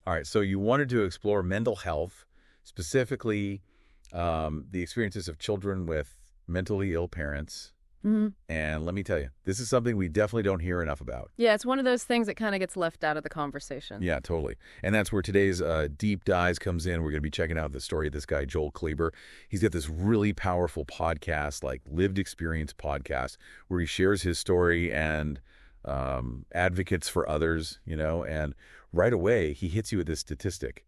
All right, so you wanted to explore mental health, specifically the experiences of children with mentally ill parents. And let me tell you, this is something we definitely don't hear enough about. Yeah, it's one of those things that kind of gets left out of the conversation. Yeah, totally. And that's where today's Deep Dives comes in. We're going to be checking out the story of this guy, Joel Kleber. He's got this really powerful podcast, like lived experience podcast, where he shares his story and advocates for others, and right away he hits you with this statistic.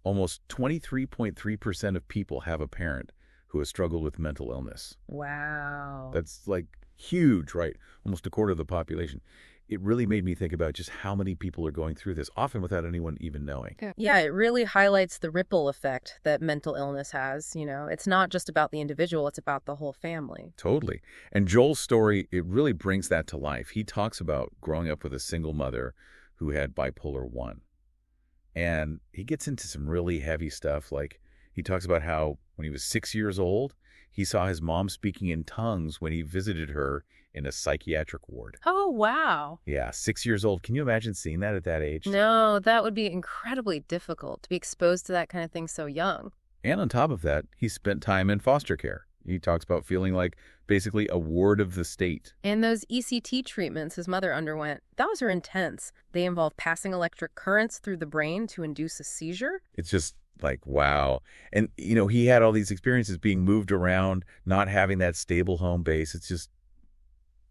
Almost 23.3% of people have a parent who has struggled with mental illness. Wow. That's like huge, right? Almost a quarter of the population. It really made me think about just how many people are going through this, often without anyone even knowing. Yeah, it really highlights the ripple effect that mental illness has. It's not just about the individual, it's about the whole family. Totally. And Joel's story, it really brings that to life. He talks about growing up with a single mother who had bipolar 1. And he gets into some really heavy stuff. Like he talks about how when he was 6 years old, he saw his mom speaking in tongues when he visited her in a psychiatric ward. Oh, wow. Yeah, 6 years old. Can you imagine seeing that at that age? No, that would be incredibly difficult to be exposed to that kind of thing so young. And on top of that, he spent time in foster care. He talks about feeling like basically a ward of the state. And those ECT treatments his mother underwent, those are intense. They involve passing electric currents through the brain to induce a seizure. It's just like, wow. And, he had all these experiences being moved around, not having that stable home base. It's just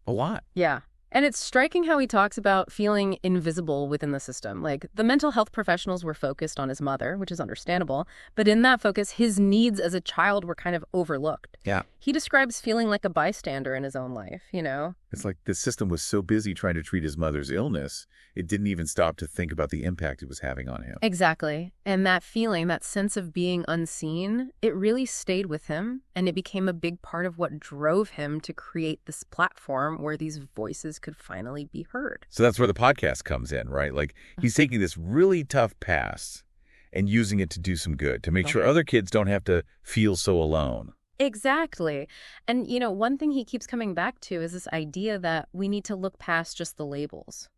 a lot. Yeah. And it's striking how he talks about feeling invisible within the system. Like, the mental health professionals were focused on his mother, which is understandable. But in that focus, his needs as a child were kind of overlooked. Yeah. He describes feeling like a bystander in his own life, It's like the system was so busy trying to treat his mother's illness, it didn't even stop to think about the impact it was having on him. Exactly. And that feeling, that sense of being unseen, it really stayed with him. And it became a big part of what drove him to create this platform where these voices could finally be heard. So that's where the podcast comes in, right? Like he's taking this really tough past and using it to do some good, to make sure other kids don't have to feel so alone. Exactly. And, one thing he keeps coming back to is this idea that we need to look past just the labels.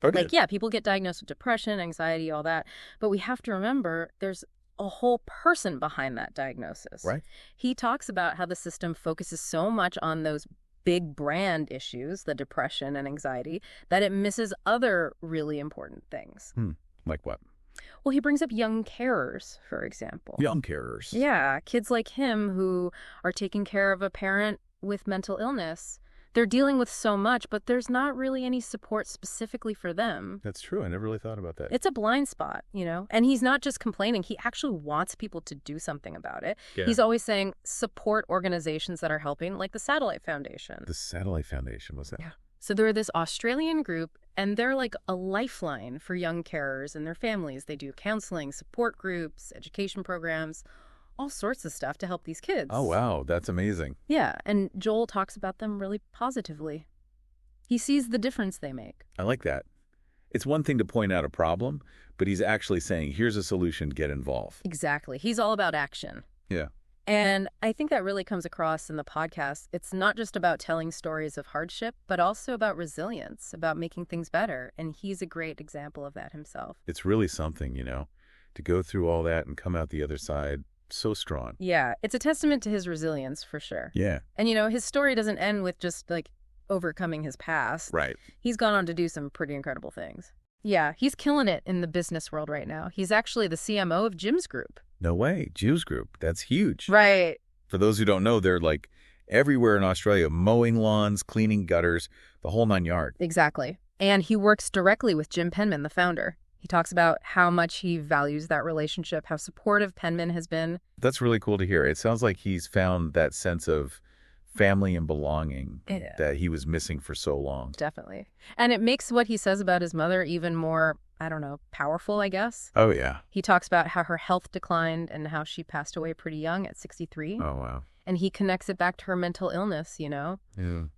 Okay. Like, people get diagnosed with depression, anxiety, all that. But we have to remember there's a whole person behind that diagnosis. Right. He talks about how the system focuses so much on those big brand issues, the depression and anxiety, that it misses other really important things. Like what? Well, he brings up young carers, for example. Young carers. Yeah, kids like him who are taking care of a parent with mental illness. They're dealing with so much, but there's not really any support specifically for them. That's true. I never really thought about that. It's a blind spot, And he's not just complaining. He actually wants people to do something about it. Yeah. He's always saying support organizations that are helping, like the Satellite Foundation. The Satellite Foundation, what's that? Yeah. So they're this Australian group, and they're like a lifeline for young carers and their families. They do counseling, support groups, education programs, all sorts of stuff to help these kids. Oh, wow. That's amazing. Yeah, and Joel talks about them really positively. He sees the difference they make. I like that. It's one thing to point out a problem, but he's actually saying, here's a solution, get involved. Exactly. He's all about action. Yeah. And I think that really comes across in the podcast. It's not just about telling stories of hardship, but also about resilience, about making things better. And he's a great example of that himself. It's really something, to go through all that and come out the other side so strong. Yeah, it's a testament to his resilience for sure. Yeah. And, his story doesn't end with just like overcoming his past. Right. He's gone on to do some pretty incredible things. Yeah, he's killing it in the business world right now. He's actually the CMO of Jim's Group. No way. Jim's Group. That's huge. Right. For those who don't know, they're like everywhere in Australia, mowing lawns, cleaning gutters, the whole 9 yards. Exactly. And he works directly with Jim Penman, the founder. He talks about how much he values that relationship, how supportive Penman has been. That's really cool to hear. It sounds like he's found that sense of family and belonging that he was missing for so long. Definitely. And it makes what he says about his mother even more, powerful, I guess. Oh, yeah. He talks about how her health declined and how she passed away pretty young at 63. Oh, wow. And he connects it back to her mental illness, Yeah.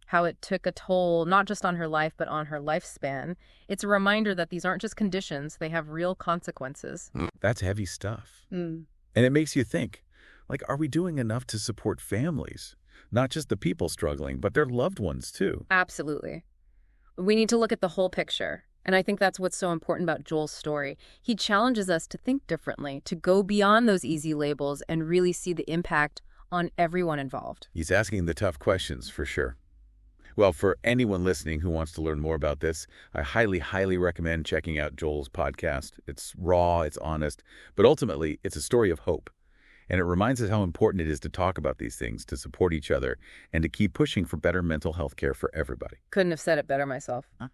how it took a toll, not just on her life, but on her lifespan. It's a reminder that these aren't just conditions. They have real consequences. That's heavy stuff. And it makes you think, like, are we doing enough to support families? Not just the people struggling, but their loved ones, too. Absolutely. We need to look at the whole picture. And I think that's what's so important about Joel's story. He challenges us to think differently, to go beyond those easy labels and really see the impact on everyone involved. He's asking the tough questions, for sure. Well, for anyone listening who wants to learn more about this, I highly, highly recommend checking out Joel's podcast. It's raw, it's honest, but ultimately, it's a story of hope. And it reminds us how important it is to talk about these things, to support each other, and to keep pushing for better mental health care for everybody. Couldn't have said it better myself. Huh?